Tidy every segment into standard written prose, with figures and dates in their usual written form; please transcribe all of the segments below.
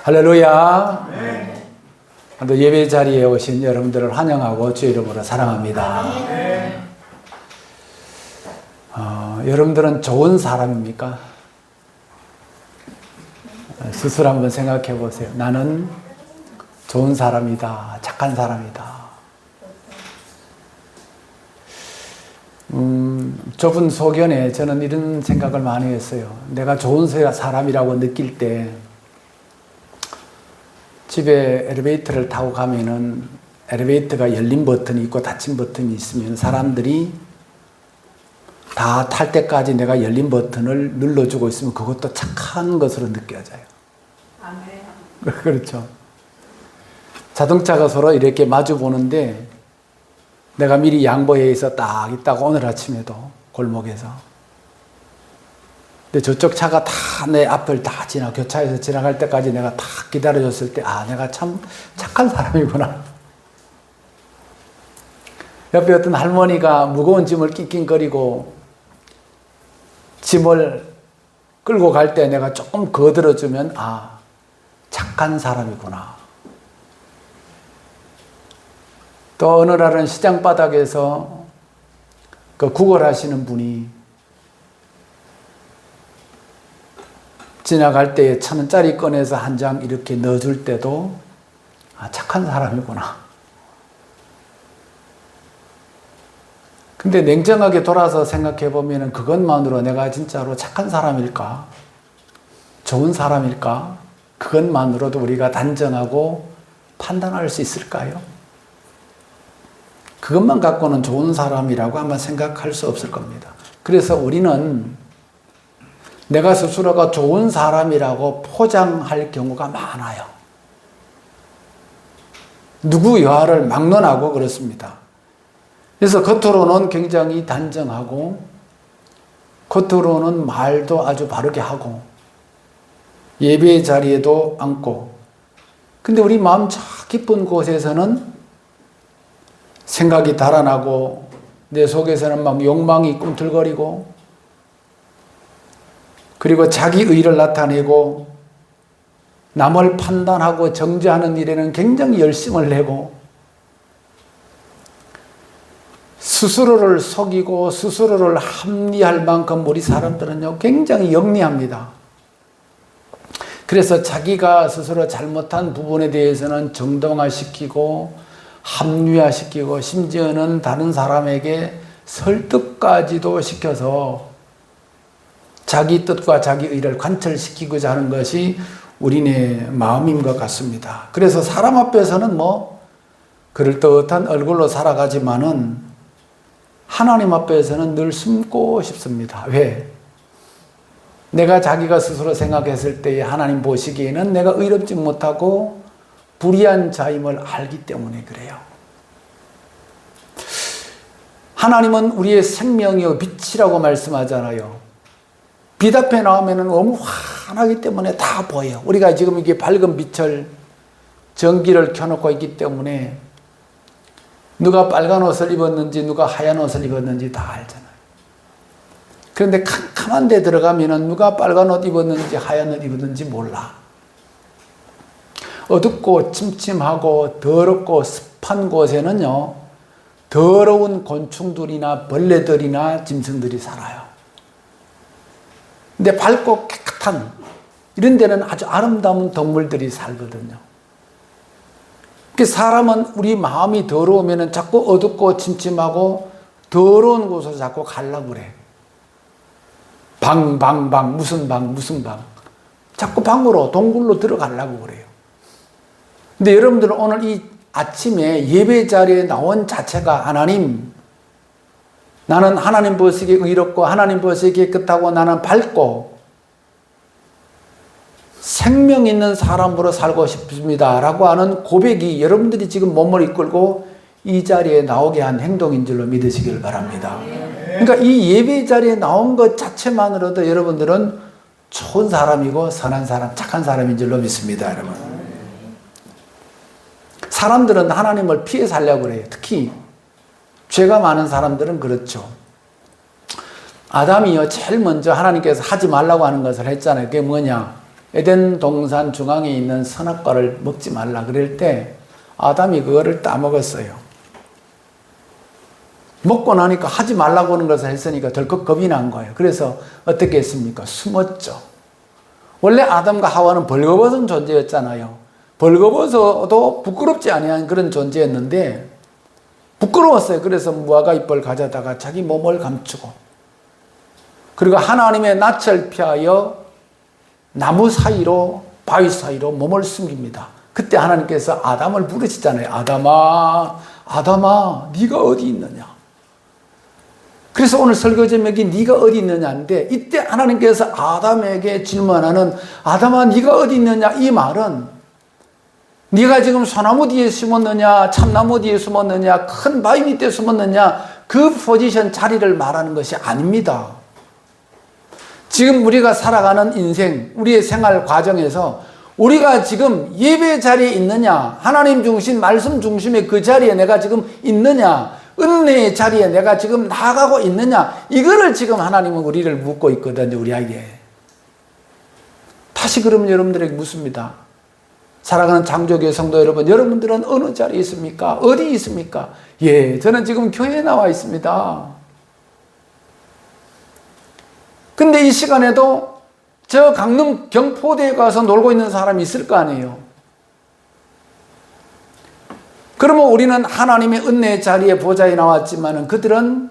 할렐루야. 또 예배 자리에 오신 여러분들을 환영하고 주 이름으로 사랑합니다. 여러분들은 좋은 사람입니까? 스스로 한번 생각해 보세요. 나는 좋은 사람이다. 착한 사람이다. 좁은 소견에 저는 이런 생각을 많이 했어요. 내가 좋은 사람이라고 느낄 때 집에 엘리베이터를 타고 가면은 엘리베이터가 열린 버튼이 있고 닫힌 버튼이 있으면 사람들이 다 탈 때까지 내가 열린 버튼을 눌러주고 있으면 그것도 착한 것으로 느껴져요. 아멘. 그렇죠. 자동차가 서로 이렇게 마주 보는데 내가 미리 양보해서 딱 있다가 오늘 아침에도 골목에서 근데 저쪽 차가 다 내 앞을 다 교차해서 지나갈 때까지 내가 다 기다려줬을 때 내가 참 착한 사람이구나. 옆에 어떤 할머니가 무거운 짐을 낑낑거리고 짐을 끌고 갈 때 내가 조금 거들어주면 착한 사람이구나. 또 어느 날은 시장 바닥에서 그 구걸하시는 분이 지나갈 때에 1,000원짜리 꺼내서 한 장 이렇게 넣어줄 때도 착한 사람이구나. 근데 냉정하게 돌아서 생각해 보면 그것만으로 내가 진짜로 착한 사람일까? 좋은 사람일까? 그것만으로도 우리가 단정하고 판단할 수 있을까요? 그것만 갖고는 좋은 사람이라고 아마 생각할 수 없을 겁니다. 그래서 우리는 내가 스스로가 좋은 사람이라고 포장할 경우가 많아요. 누구 여하를 막론하고 그렇습니다. 그래서 겉으로는 굉장히 단정하고 겉으로는 말도 아주 바르게 하고 예배 자리에도 앉고 근데 우리 마음 저 깊은 곳에서는 생각이 달아나고 내 속에서는 막 욕망이 꿈틀거리고 그리고 자기 의를 나타내고 남을 판단하고 정죄하는 일에는 굉장히 열심을 내고 스스로를 속이고 스스로를 합리할 만큼 우리 사람들은요 굉장히 영리합니다. 그래서 자기가 스스로 잘못한 부분에 대해서는 정당화시키고 합리화시키고 심지어는 다른 사람에게 설득까지도 시켜서 자기 뜻과 자기 의를 관철시키고자 하는 것이 우리네 마음인 것 같습니다. 그래서 사람 앞에서는 그럴듯한 얼굴로 살아가지만은 하나님 앞에서는 늘 숨고 싶습니다. 왜? 내가 자기가 스스로 생각했을 때에 하나님 보시기에는 내가 의롭지 못하고 불의한 자임을 알기 때문에 그래요. 하나님은 우리의 생명이요 빛이라고 말씀하잖아요. 빛 앞에 나오면 너무 환하기 때문에 다 보여요. 우리가 지금 이게 밝은 빛을 전기를 켜놓고 있기 때문에 누가 빨간 옷을 입었는지 누가 하얀 옷을 입었는지 다 알잖아요. 그런데 캄캄한 데 들어가면 누가 빨간 옷 입었는지 하얀 옷 입었는지 몰라. 어둡고 침침하고 더럽고 습한 곳에는요 더러운 곤충들이나 벌레들이나 짐승들이 살아요. 근데 밝고 깨끗한 이런 데는 아주 아름다운 동물들이 살거든요. 사람은 우리 마음이 더러우면 자꾸 어둡고 침침하고 더러운 곳으로 자꾸 가려고 그래. 방 무슨 방 자꾸 방으로 동굴로 들어가려고 그래요. 근데 여러분들은 오늘 이 아침에 예배 자리에 나온 자체가 하나님 나는 하나님 보시기에 의롭고 하나님 보시기에 깨끗하고 나는 밝고 생명 있는 사람으로 살고 싶습니다 라고 하는 고백이 여러분들이 지금 몸을 이끌고 이 자리에 나오게 한 행동인 줄로 믿으시길 바랍니다. 그러니까 이 예배 자리에 나온 것 자체만으로도 여러분들은 좋은 사람이고 선한 사람, 착한 사람인 줄로 믿습니다. 여러분. 사람들은 하나님을 피해 살려고 그래요. 특히 죄가 많은 사람들은 그렇죠. 아담이요 제일 먼저 하나님께서 하지 말라고 하는 것을 했잖아요. 그게 뭐냐? 에덴 동산 중앙에 있는 선악과를 먹지 말라 그럴 때 아담이 그거를 따먹었어요. 먹고 나니까 하지 말라고 하는 것을 했으니까 덜컥 겁이 난 거예요. 그래서 어떻게 했습니까? 숨었죠. 원래 아담과 하와는 벌거벗은 존재였잖아요. 벌거벗어도 부끄럽지 아니한 그런 존재였는데 부끄러웠어요. 그래서 무화과 잎을 가져다가 자기 몸을 감추고, 그리고 하나님의 낯을 피하여 나무 사이로, 바위 사이로 몸을 숨깁니다. 그때 하나님께서 아담을 부르시잖아요. 아담아, 아담아, 네가 어디 있느냐. 그래서 오늘 설교 제목이 네가 어디 있느냐인데, 이때 하나님께서 아담에게 질문하는 아담아 네가 어디 있느냐, 이 말은 네가 지금 소나무 뒤에 숨었느냐, 참나무 뒤에 숨었느냐, 큰 바위 밑에 숨었느냐, 그 포지션 자리를 말하는 것이 아닙니다. 지금 우리가 살아가는 인생, 우리의 생활 과정에서 우리가 지금 예배 자리에 있느냐, 하나님 중심, 말씀 중심의 그 자리에 내가 지금 있느냐, 은혜의 자리에 내가 지금 나아가고 있느냐, 이거를 지금 하나님은 우리를 묻고 있거든요, 우리에게. 다시 그럼 여러분들에게 묻습니다. 사랑하는 장조교회 성도 여러분, 여러분들은 어느 자리에 있습니까? 어디 있습니까? 예, 저는 지금 교회에 나와 있습니다. 근데 이 시간에도 저 강릉 경포대에 가서 놀고 있는 사람이 있을 거 아니에요. 그러면 우리는 하나님의 은혜의 자리에 보좌에 나왔지만 그들은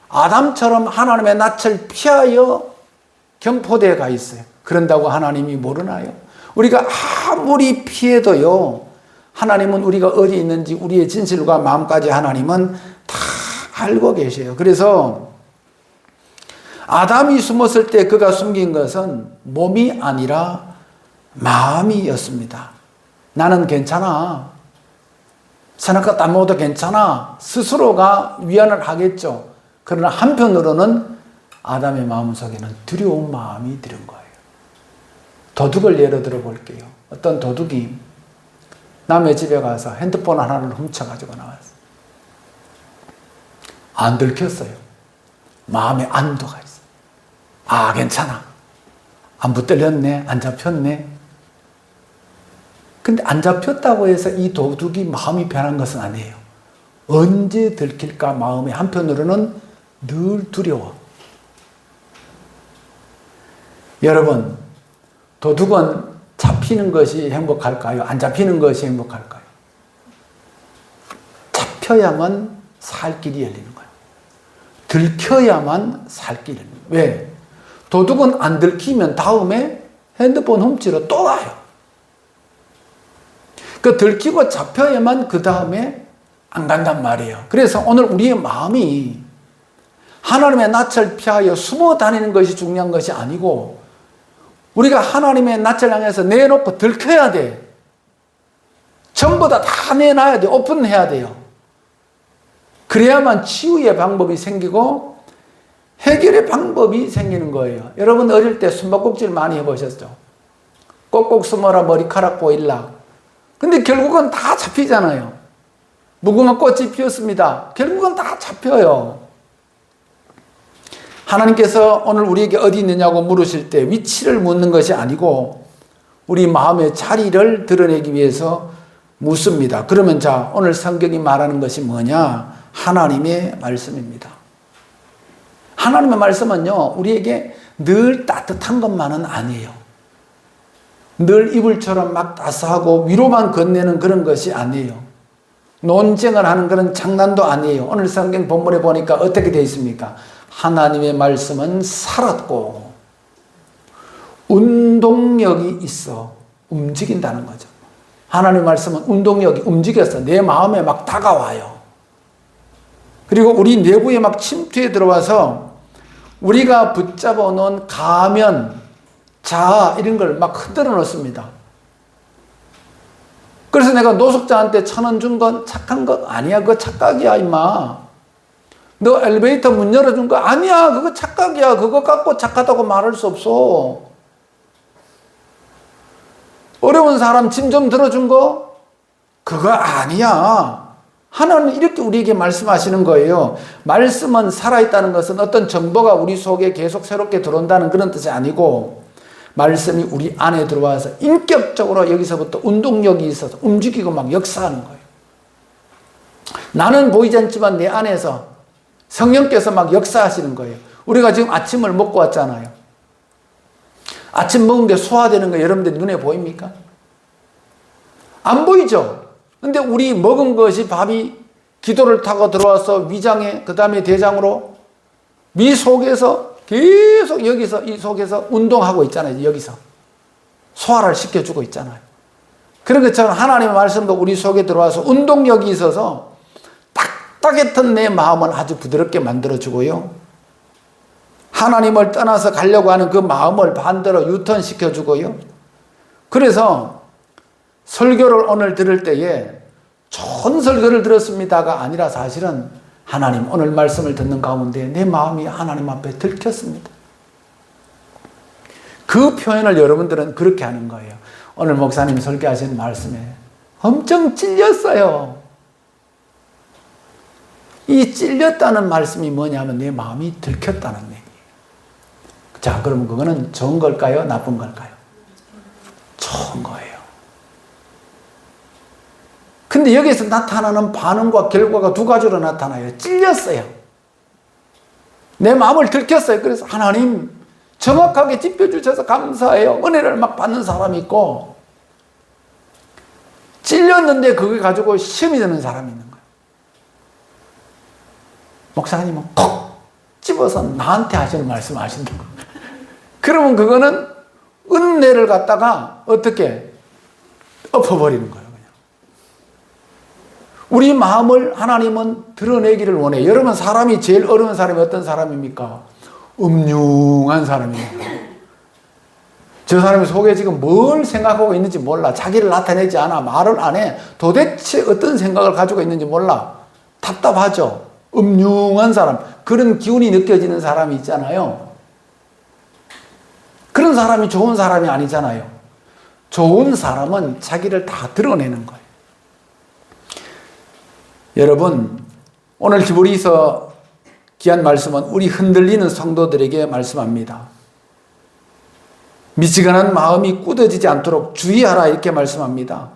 아담처럼 하나님의 낯을 피하여 경포대에 가 있어요. 그런다고 하나님이 모르나요? 우리가 아무리 피해도요, 하나님은 우리가 어디 있는지 우리의 진실과 마음까지 하나님은 다 알고 계셔요. 그래서 아담이 숨었을 때 그가 숨긴 것은 몸이 아니라 마음이었습니다. 나는 괜찮아. 선악과 따먹어도 괜찮아. 스스로가 위안을 하겠죠. 그러나 한편으로는 아담의 마음속에는 두려운 마음이 들은 거예요. 도둑을 예로 들어 볼게요. 어떤 도둑이 남의 집에 가서 핸드폰 하나를 훔쳐가지고 나왔어요. 안 들켰어요. 마음에 안도가 있어요. 아, 괜찮아. 안 붙들렸네. 안 잡혔네. 근데 안 잡혔다고 해서 이 도둑이 마음이 변한 것은 아니에요. 언제 들킬까 마음이 한편으로는 늘 두려워. 여러분, 도둑은 잡히는 것이 행복할까요? 안 잡히는 것이 행복할까요? 잡혀야만 살 길이 열리는 거예요. 들켜야만 살 길이 열리는 거예요. 왜? 도둑은 안 들키면 다음에 핸드폰 훔치러 또 와요. 그 들키고 잡혀야만 그 다음에 안 간단 말이에요. 그래서 오늘 우리의 마음이 하나님의 낯을 피하여 숨어 다니는 것이 중요한 것이 아니고, 우리가 하나님의 낯을 향해서 내놓고 들켜야 돼. 전부 다 내놔야 돼. 오픈해야 돼요. 그래야만 치유의 방법이 생기고 해결의 방법이 생기는 거예요. 여러분 어릴 때 숨바꼭질 많이 해보셨죠? 꼭꼭 숨어라 머리카락 보일라. 근데 결국은 다 잡히잖아요. 무궁화 꽃이 피었습니다. 결국은 다 잡혀요. 하나님께서 오늘 우리에게 어디 있느냐고 물으실 때 위치를 묻는 것이 아니고 우리 마음의 자리를 드러내기 위해서 묻습니다. 그러면 자, 오늘 성경이 말하는 것이 뭐냐? 하나님의 말씀입니다. 하나님의 말씀은요, 우리에게 늘 따뜻한 것만은 아니에요. 늘 이불처럼 막 따스하고 위로만 건네는 그런 것이 아니에요. 논쟁을 하는 그런 장난도 아니에요. 오늘 성경 본문에 보니까 어떻게 되어 있습니까? 하나님의 말씀은 살았고 운동력이 있어 움직인다는 거죠. 하나님의 말씀은 운동력이 움직여서 내 마음에 막 다가와요. 그리고 우리 내부에 막 침투해 들어와서 우리가 붙잡아 놓은 가면, 자아 이런 걸 막 흔들어 놓습니다. 그래서 내가 노숙자한테 1,000원 준 건 착한 거 아니야. 그거 착각이야 임마. 너 엘리베이터 문 열어준 거 아니야. 그거 착각이야. 그거 갖고 착하다고 말할 수 없어. 어려운 사람 짐 좀 들어준 거 그거 아니야. 하나님은 이렇게 우리에게 말씀하시는 거예요. 말씀은 살아있다는 것은 어떤 정보가 우리 속에 계속 새롭게 들어온다는 그런 뜻이 아니고, 말씀이 우리 안에 들어와서 인격적으로 여기서부터 운동력이 있어서 움직이고 막 역사하는 거예요. 나는 보이지 않지만 내 안에서 성령께서 막 역사하시는 거예요. 우리가 지금 아침을 먹고 왔잖아요. 아침 먹은 게 소화되는 거 여러분들 눈에 보입니까? 안 보이죠? 근데 우리 먹은 것이 밥이 기도를 타고 들어와서 위장에, 그 다음에 대장으로 미 속에서 계속 여기서 이 속에서 운동하고 있잖아요. 여기서 소화를 시켜주고 있잖아요. 그런 것처럼 하나님의 말씀도 우리 속에 들어와서 운동력이 있어서 딱딱했던 내 마음을 아주 부드럽게 만들어주고요. 하나님을 떠나서 가려고 하는 그 마음을 반대로 유턴시켜주고요. 그래서 설교를 오늘 들을 때에 좋은 설교를 들었습니다가 아니라 사실은 하나님 오늘 말씀을 듣는 가운데 내 마음이 하나님 앞에 들켰습니다. 그 표현을 여러분들은 그렇게 하는 거예요. 오늘 목사님이 설교하신 말씀에 엄청 찔렸어요. 이 찔렸다는 말씀이 뭐냐면 내 마음이 들켰다는 얘기예요. 자, 그러면 그거는 좋은 걸까요? 나쁜 걸까요? 좋은 거예요. 근데 여기서 나타나는 반응과 결과가 두 가지로 나타나요. 찔렸어요. 내 마음을 들켰어요. 그래서 하나님 정확하게 짚어주셔서 감사해요. 은혜를 막 받는 사람이 있고, 찔렸는데 그걸 가지고 시험이 되는 사람이 있는 거예요. 목사님은 콕 집어서 나한테 하시는 말씀 하신다고. 그러면 그거는 은혜를 갖다가 어떻게 엎어버리는 거예요. 우리 마음을 하나님은 드러내기를 원해요. 여러분, 사람이 제일 어려운 사람이 어떤 사람입니까? 음흉한 사람입니다. 저 사람이 속에 지금 뭘 생각하고 있는지 몰라. 자기를 나타내지 않아. 말을 안 해. 도대체 어떤 생각을 가지고 있는지 몰라. 답답하죠. 음흉한 사람. 그런 기운이 느껴지는 사람이 있잖아요. 그런 사람이 좋은 사람이 아니잖아요. 좋은 사람은 자기를 다 드러내는 거예요. 여러분, 오늘 히브리서 귀한 말씀은 우리 흔들리는 성도들에게 말씀합니다. 미지근한 마음이 굳어지지 않도록 주의하라 이렇게 말씀합니다.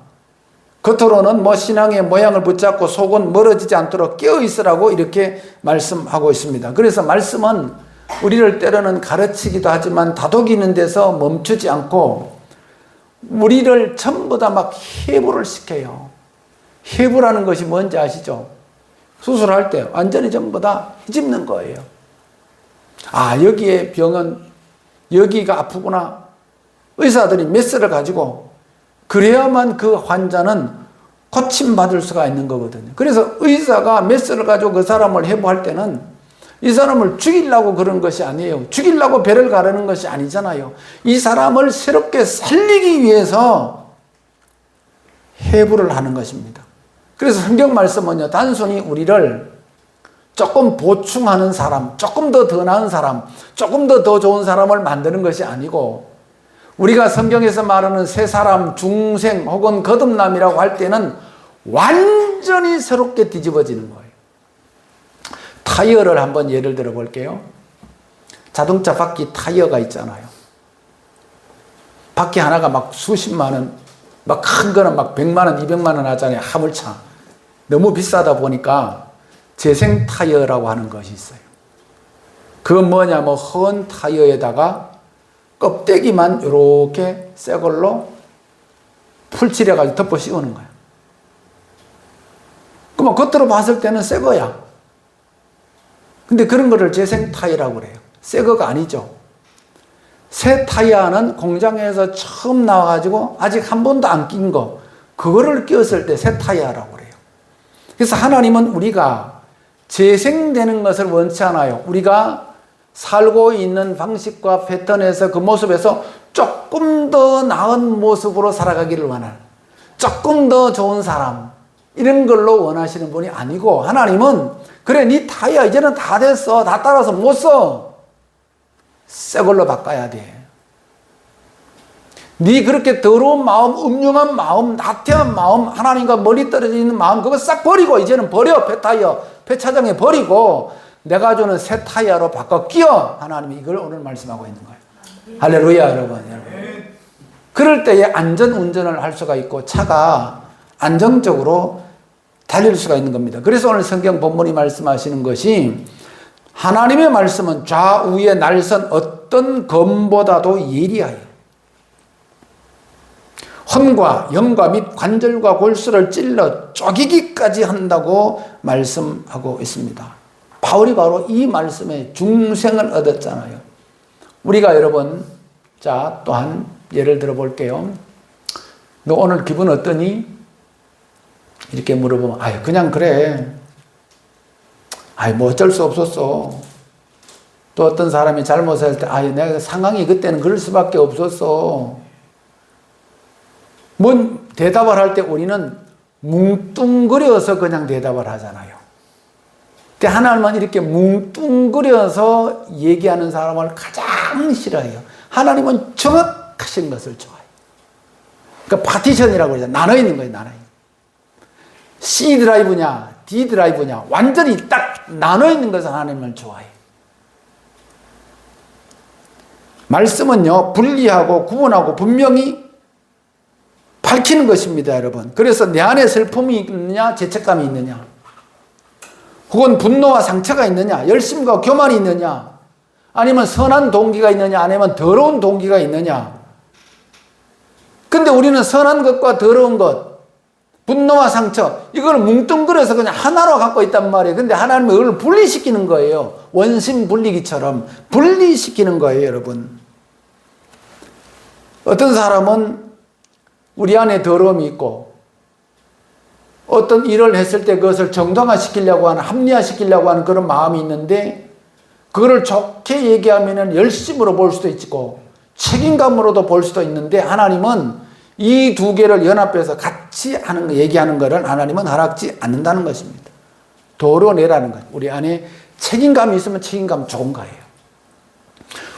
겉으로는 신앙의 모양을 붙잡고 속은 멀어지지 않도록 깨어있으라고 이렇게 말씀하고 있습니다. 그래서 말씀은 우리를 때로는 가르치기도 하지만 다독이는 데서 멈추지 않고 우리를 전부 다 막 해부를 시켜요. 해부라는 것이 뭔지 아시죠? 수술할 때 완전히 전부 다 뒤집는 거예요. 아, 여기에 병은 여기가 아프구나. 의사들이 메스를 가지고 그래야만 그 환자는 고침받을 수가 있는 거거든요. 그래서 의사가 메스를 가지고 그 사람을 해부할 때는 이 사람을 죽이려고 그런 것이 아니에요. 죽이려고 배를 가르는 것이 아니잖아요. 이 사람을 새롭게 살리기 위해서 해부를 하는 것입니다. 그래서 성경 말씀은요, 단순히 우리를 조금 보충하는 사람, 조금 더 나은 사람, 조금 더 좋은 사람을 만드는 것이 아니고, 우리가 성경에서 말하는 새 사람, 중생 혹은 거듭남이라고 할 때는 완전히 새롭게 뒤집어지는 거예요. 타이어를 한번 예를 들어 볼게요. 자동차 바퀴 타이어가 있잖아요. 바퀴 하나가 막 수십만 원, 막 큰 거는 막 100만 원, 200만 원 하잖아요. 화물차. 너무 비싸다 보니까 재생 타이어라고 하는 것이 있어요. 그건 뭐냐면 헌 타이어에다가 껍데기만 이렇게 새 걸로 풀칠해가지고 덮어 씌우는 거야. 그럼 겉으로 봤을 때는 새 거야. 근데 그런 거를 재생 타이어라고 그래요. 새 거가 아니죠. 새 타이어는 공장에서 처음 나와가지고 아직 한 번도 안 낀 거, 그거를 끼웠을 때 새 타이어라고 그래요. 그래서 하나님은 우리가 재생되는 것을 원치 않아요. 우리가 살고 있는 방식과 패턴에서 그 모습에서 조금 더 나은 모습으로 살아가기를 원하는, 조금 더 좋은 사람, 이런 걸로 원하시는 분이 아니고, 하나님은 그래, 네 타이어 이제는 다 됐어. 다 따라서 못 써. 새 걸로 바꿔야 돼. 네 그렇게 더러운 마음, 음흉한 마음, 나태한 마음, 하나님과 멀리 떨어져 있는 마음, 그거 싹 버리고 이제는 버려. 폐타이어, 폐차장에 버리고 내가 주는 새 타이어로 바꿔 끼워. 하나님이 이걸 오늘 말씀하고 있는 거예요. 할렐루야, 여러분. 그럴 때에 안전 운전을 할 수가 있고 차가 안정적으로 달릴 수가 있는 겁니다. 그래서 오늘 성경 본문이 말씀하시는 것이 하나님의 말씀은 좌우의 날선 어떤 검보다도 예리하여 혼과 영과 및 관절과 골수를 찔러 쪼개기까지 한다고 말씀하고 있습니다. 바울이 바로 이 말씀에 중생을 얻었잖아요. 우리가 여러분, 자, 또한 예를 들어 볼게요. 너 오늘 기분 어떠니? 이렇게 물어보면, 아유, 그냥 그래. 아유, 뭐 어쩔 수 없었어. 또 어떤 사람이 잘못할 때, 아유, 내가 상황이 그때는 그럴 수밖에 없었어. 뭔 대답을 할 때 우리는 뭉뚱그려서 그냥 대답을 하잖아요. 근데 하나님은 이렇게 뭉뚱그려서 얘기하는 사람을 가장 싫어해요. 하나님은 정확하신 것을 좋아해요. 그러니까 파티션이라고 그러죠. 나눠 있는 거예요, 나눠 있는 거예요. C 드라이브냐, D 드라이브냐, 완전히 딱 나눠 있는 것을 하나님을 좋아해요. 말씀은요, 분리하고 구분하고 분명히 밝히는 것입니다, 여러분. 그래서 내 안에 슬픔이 있느냐, 죄책감이 있느냐, 혹은 분노와 상처가 있느냐, 열심과 교만이 있느냐, 아니면 선한 동기가 있느냐, 아니면 더러운 동기가 있느냐. 근데 우리는 선한 것과 더러운 것, 분노와 상처, 이걸 뭉뚱그려서 그냥 하나로 갖고 있단 말이에요. 근데 하나님은 이걸 분리시키는 거예요. 원심 분리기처럼 분리시키는 거예요, 여러분. 어떤 사람은 우리 안에 더러움이 있고, 어떤 일을 했을 때 그것을 정당화시키려고 하는, 합리화시키려고 하는 그런 마음이 있는데, 그거를 좋게 얘기하면 열심으로 볼 수도 있고, 책임감으로도 볼 수도 있는데, 하나님은 이 두 개를 연합해서 같이 얘기하는 것을 하나님은 허락지 않는다는 것입니다. 도려내라는 것. 우리 안에 책임감이 있으면 책임감 좋은 거예요.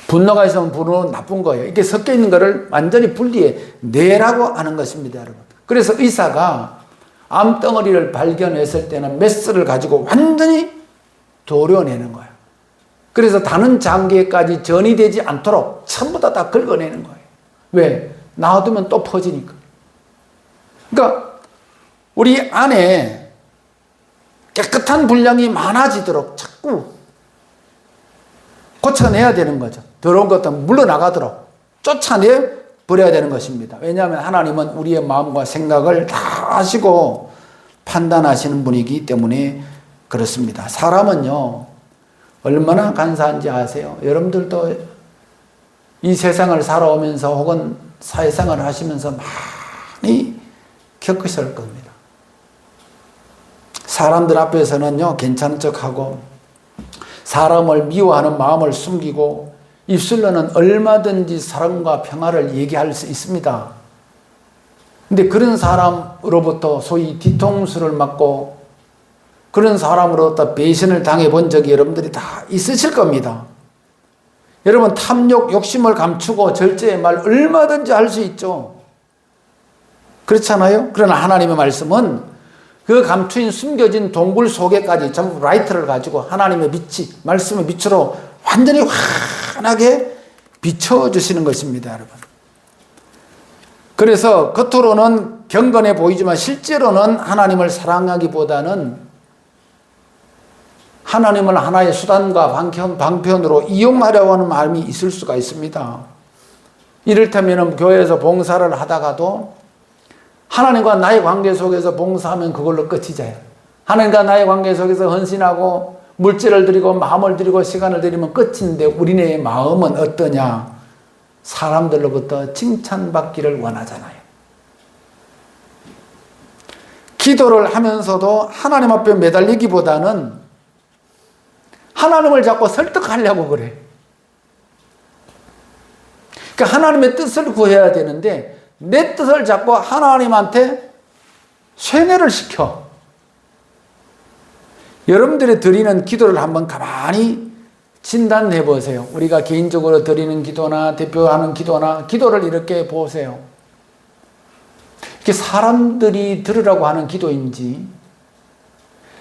분노가 있으면 분노는 나쁜 거예요. 이렇게 섞여 있는 것을 완전히 분리해 내라고 하는 것입니다, 여러분. 그래서 의사가 암덩어리를 발견했을 때는 메스를 가지고 완전히 도려내는 거예요. 그래서 다른 장기에까지 전이 되지 않도록 전부 다 긁어내는 거예요. 왜? 놔두면 또 퍼지니까. 그러니까 우리 안에 깨끗한 분량이 많아지도록 자꾸 고쳐내야 되는 거죠. 더러운 것들은 물러나가도록 쫓아내 버려야 되는 것입니다. 왜냐하면 하나님은 우리의 마음과 생각을 다 아시고 판단하시는 분이기 때문에 그렇습니다. 사람은요, 얼마나 간사한지 아세요? 여러분들도 이 세상을 살아오면서 혹은 사회생활을 하시면서 많이 겪으실 겁니다. 사람들 앞에서는요, 괜찮은 척하고 사람을 미워하는 마음을 숨기고 입술로는 얼마든지 사랑과 평화를 얘기할 수 있습니다. 근데 그런 사람으로부터 소위 뒤통수를 맞고 그런 사람으로부터 배신을 당해 본 적이 여러분들이 다 있으실 겁니다. 여러분, 탐욕, 욕심을 감추고 절제의 말 얼마든지 할 수 있죠. 그렇잖아요? 그러나 하나님의 말씀은 그 감추인 숨겨진 동굴 속에까지 전부 라이트를 가지고 하나님의 빛이, 말씀의 빛으로 완전히 환하게 비춰주시는 것입니다, 여러분. 그래서 겉으로는 경건해 보이지만 실제로는 하나님을 사랑하기보다는 하나님을 하나의 수단과 방편으로 이용하려고 하는 마음이 있을 수가 있습니다. 이를테면 교회에서 봉사를 하다가도 하나님과 나의 관계 속에서 봉사하면 그걸로 끝이잖아요. 하나님과 나의 관계 속에서 헌신하고 물질을 드리고 마음을 드리고 시간을 드리면 끝인데 우리네 마음은 어떠냐? 사람들로부터 칭찬받기를 원하잖아요. 기도를 하면서도 하나님 앞에 매달리기보다는 하나님을 자꾸 설득하려고 그래. 그러니까 하나님의 뜻을 구해야 되는데 내 뜻을 자꾸 하나님한테 쇠뇌를 시켜. 여러분들이 드리는 기도를 한번 가만히 진단해 보세요. 우리가 개인적으로 드리는 기도나 대표하는 기도나 기도를 이렇게 보세요. 이게 사람들이 들으라고 하는 기도인지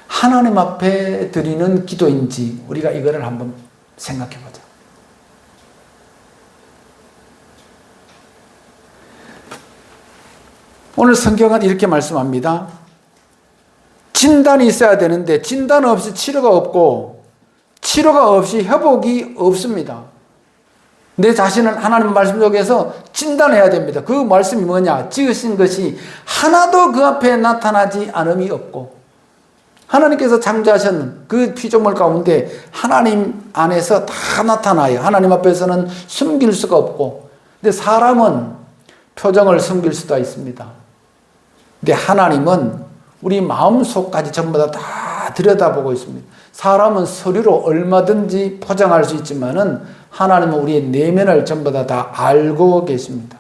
하나님 앞에 드리는 기도인지 우리가 이거를 한번 생각해 보자. 오늘 성경은 이렇게 말씀합니다. 진단이 있어야 되는데 진단 없이 치료가 없고 치료가 없이 회복이 없습니다. 내 자신은 하나님 말씀 속에서 진단해야 됩니다. 그 말씀이 뭐냐? 지으신 것이 하나도 그 앞에 나타나지 않음이 없고, 하나님께서 창조하신 그 피조물 가운데 하나님 안에서 다 나타나요. 하나님 앞에서는 숨길 수가 없고, 근데 사람은 표정을 숨길 수도 있습니다. 근데 하나님은 우리 마음속까지 전부 다 들여다보고 있습니다. 사람은 서류로 얼마든지 포장할 수 있지만은 하나님은 우리의 내면을 전부 다 알고 계십니다.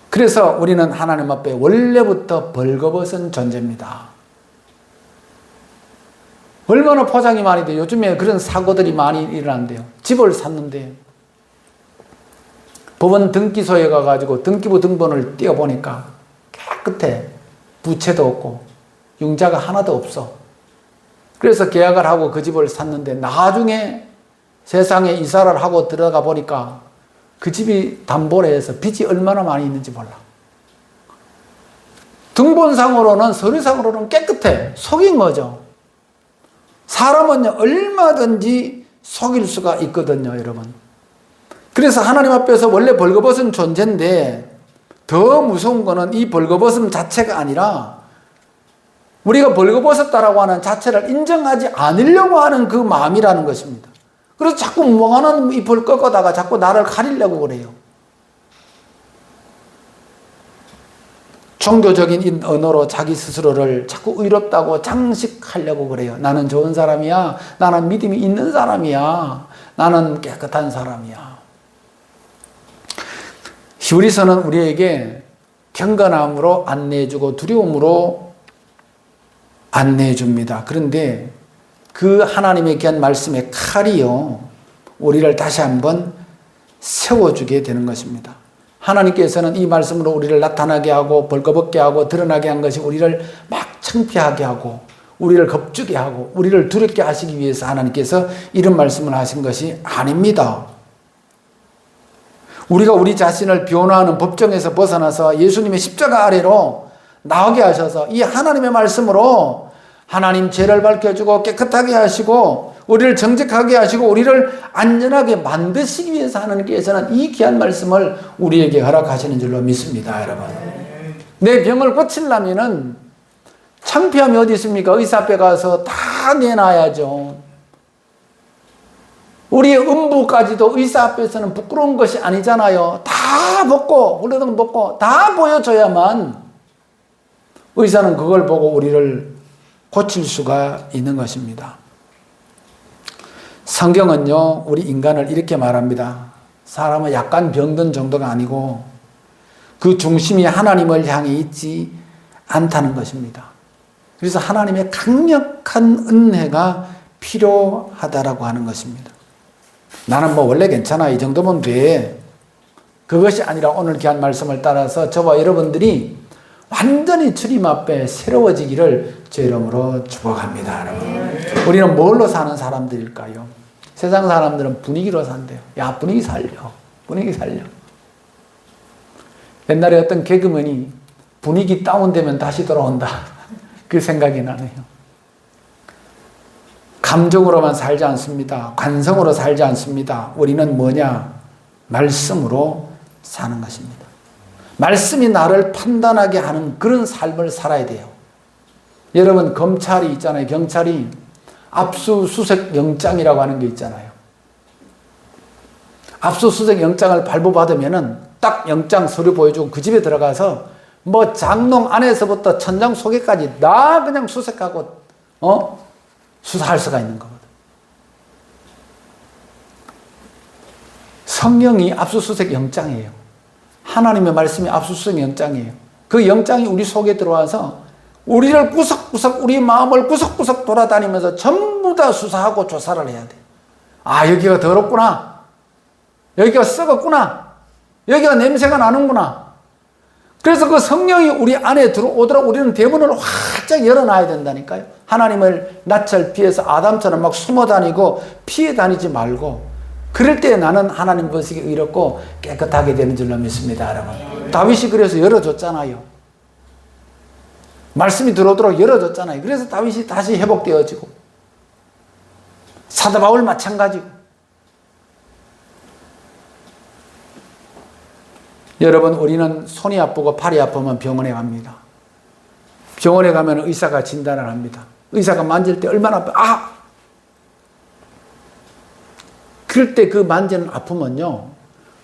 그래서 우리는 하나님 앞에 원래부터 벌거벗은 존재입니다. 얼마나 포장이 많이 돼요. 요즘에 그런 사고들이 많이 일어난대요. 집을 샀는데 법원 등기소에 가가지고 등기부 등본을 띄워보니까 깨끗해. 부채도 없고 융자가 하나도 없어. 그래서 계약을 하고 그 집을 샀는데 나중에 세상에 이사를 하고 들어가 보니까 그 집이 담보로 해서 빚이 얼마나 많이 있는지 몰라. 등본상으로는, 서류상으로는 깨끗해. 속인 거죠. 사람은 얼마든지 속일 수가 있거든요, 여러분. 그래서 하나님 앞에서 원래 벌거벗은 존재인데 더 무서운 거는 이 벌거벗음 자체가 아니라 우리가 벌거벗었다라고 하는 자체를 인정하지 않으려고 하는 그 마음이라는 것입니다. 그래서 자꾸 멍하는 잎을 꺾어다가 자꾸 나를 가리려고 그래요. 종교적인 언어로 자기 스스로를 자꾸 의롭다고 장식하려고 그래요. 나는 좋은 사람이야. 나는 믿음이 있는 사람이야. 나는 깨끗한 사람이야. 히브리서는 우리에게 경건함으로 안내해주고 두려움으로 안내해줍니다. 그런데 그 하나님의 귀한 말씀의 칼이요, 우리를 다시 한번 세워주게 되는 것입니다. 하나님께서는 이 말씀으로 우리를 나타나게 하고 벌거벗게 하고 드러나게 한 것이 우리를 막 창피하게 하고 우리를 겁주게 하고 우리를 두렵게 하시기 위해서 하나님께서 이런 말씀을 하신 것이 아닙니다. 우리가 우리 자신을 변호하는 법정에서 벗어나서 예수님의 십자가 아래로 나오게 하셔서 이 하나님의 말씀으로 하나님 죄를 밝혀주고 깨끗하게 하시고 우리를 정직하게 하시고 우리를 안전하게 만드시기 위해서 하나님께서는 이 귀한 말씀을 우리에게 허락하시는 줄로 믿습니다, 여러분. 내 병을 고치려면은 창피함이 어디 있습니까? 의사 앞에 가서 다 내놔야죠. 우리의 음부까지도 의사 앞에서는 부끄러운 것이 아니잖아요. 다 벗고 홀레동 벗고 다 보여줘야만 의사는 그걸 보고 우리를 고칠 수가 있는 것입니다. 성경은요, 우리 인간을 이렇게 말합니다. 사람은 약간 병든 정도가 아니고 그 중심이 하나님을 향해 있지 않다는 것입니다. 그래서 하나님의 강력한 은혜가 필요하다라고 하는 것입니다. 나는 뭐 원래 괜찮아, 이 정도면 돼. 그것이 아니라 오늘 귀한 말씀을 따라서 저와 여러분들이 완전히 주님 앞에 새로워지기를 제 이름으로 축복합니다, 여러분. 우리는 뭘로 사는 사람들일까요? 세상 사람들은 분위기로 산대요. 야, 분위기 살려. 분위기 살려. 옛날에 어떤 개그맨이 분위기 다운되면 다시 돌아온다. 그 생각이 나네요. 감정으로만 살지 않습니다. 관성으로 살지 않습니다. 우리는 뭐냐? 말씀으로 사는 것입니다. 말씀이 나를 판단하게 하는 그런 삶을 살아야 돼요. 여러분, 검찰이 있잖아요. 경찰이 압수수색 영장이라고 하는 게 있잖아요. 압수수색 영장을 발부받으면은 딱 영장 서류 보여주고 그 집에 들어가서 뭐 장롱 안에서부터 천장 속에까지 다 그냥 수색하고 수사할 수가 있는 거거든. 성령이 압수수색 영장이에요. 하나님의 말씀이 압수수색 영장이에요. 그 영장이 우리 속에 들어와서 우리를 구석구석, 우리 마음을 구석구석 돌아다니면서 전부 다 수사하고 조사를 해야 돼. 아, 여기가 더럽구나. 여기가 썩었구나. 여기가 냄새가 나는구나. 그래서 그 성령이 우리 안에 들어오도록 우리는 대문을 활짝 열어놔야 된다니까요. 하나님을 낯을 피해서 아담처럼 막 숨어 다니고 피해 다니지 말고 그럴 때 나는 하나님 보시기에 의롭고 깨끗하게 되는 줄로 믿습니다, 여러분. 다윗이 그래서 열어줬잖아요. 말씀이 들어오도록 열어줬잖아요. 그래서 다윗이 다시 회복되어지고, 사도 바울 마찬가지고. 여러분, 우리는 손이 아프고 팔이 아프면 병원에 갑니다. 병원에 가면 의사가 진단을 합니다. 의사가 만질 때 얼마나 아파. 그럴 때 그 만지는 아픔은요,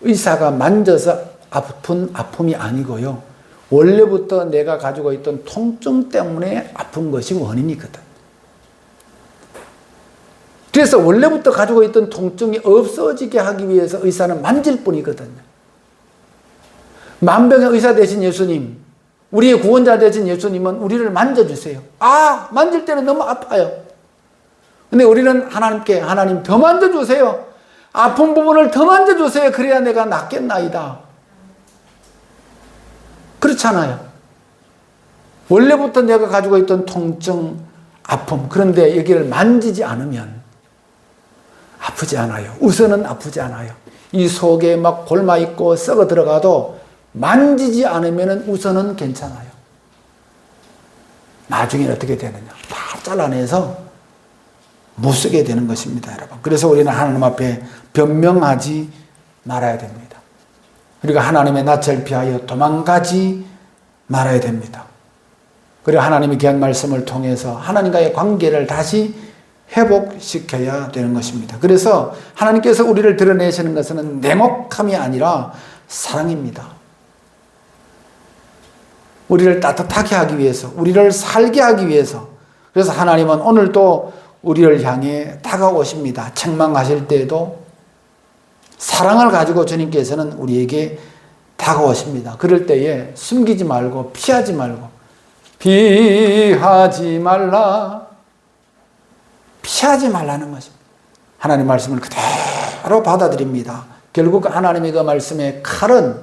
의사가 만져서 아픈 아픔이 아니고요, 원래부터 내가 가지고 있던 통증 때문에 아픈 것이 원인이거든. 그래서 원래부터 가지고 있던 통증이 없어지게 하기 위해서 의사는 만질 뿐이거든요. 만병의 의사 되신 예수님, 우리의 구원자 되신 예수님은 우리를 만져주세요. 만질 때는 너무 아파요. 근데 우리는 하나님께, 하나님 더 만져주세요. 아픈 부분을 더 만져주세요. 그래야 내가 낫겠나이다. 그렇잖아요. 원래부터 내가 가지고 있던 통증, 아픔, 그런데 여기를 만지지 않으면 아프지 않아요. 우선은 아프지 않아요. 이 속에 막 골마있고 썩어 들어가도 만지지 않으면 우선은 괜찮아요. 나중에 어떻게 되느냐, 다 잘라내서 못 쓰게 되는 것입니다, 여러분. 그래서 우리는 하나님 앞에 변명하지 말아야 됩니다. 그리고 하나님의 낯을 피하여 도망가지 말아야 됩니다. 그리고 하나님의 귀한 말씀을 통해서 하나님과의 관계를 다시 회복시켜야 되는 것입니다. 그래서 하나님께서 우리를 드러내시는 것은 냉혹함이 아니라 사랑입니다. 우리를 따뜻하게 하기 위해서, 우리를 살게 하기 위해서. 그래서 하나님은 오늘도 우리를 향해 다가오십니다. 책망하실 때에도 사랑을 가지고 주님께서는 우리에게 다가오십니다. 그럴 때에 숨기지 말고, 피하지 말고, 피하지 말라, 피하지 말라는 것입니다. 하나님의 말씀을 그대로 받아들입니다. 결국 하나님의 그 말씀의 칼은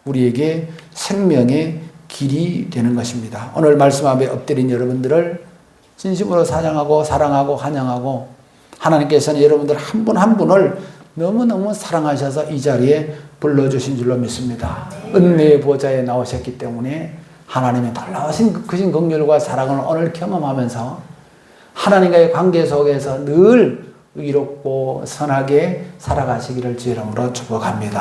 우리에게 생명의 길이 되는 것입니다. 오늘 말씀 앞에 엎드린 여러분들을 진심으로 사랑하고 사랑하고 환영하고, 하나님께서는 여러분들 한 분 한 분을 너무너무 사랑하셔서 이 자리에 불러주신 줄로 믿습니다. 은혜의 보좌에 나오셨기 때문에 하나님의 놀라우신 크신 긍휼과 사랑을 오늘 경험하면서 하나님과의 관계 속에서 늘 의롭고 선하게 살아가시기를 주 이름으로 축복합니다.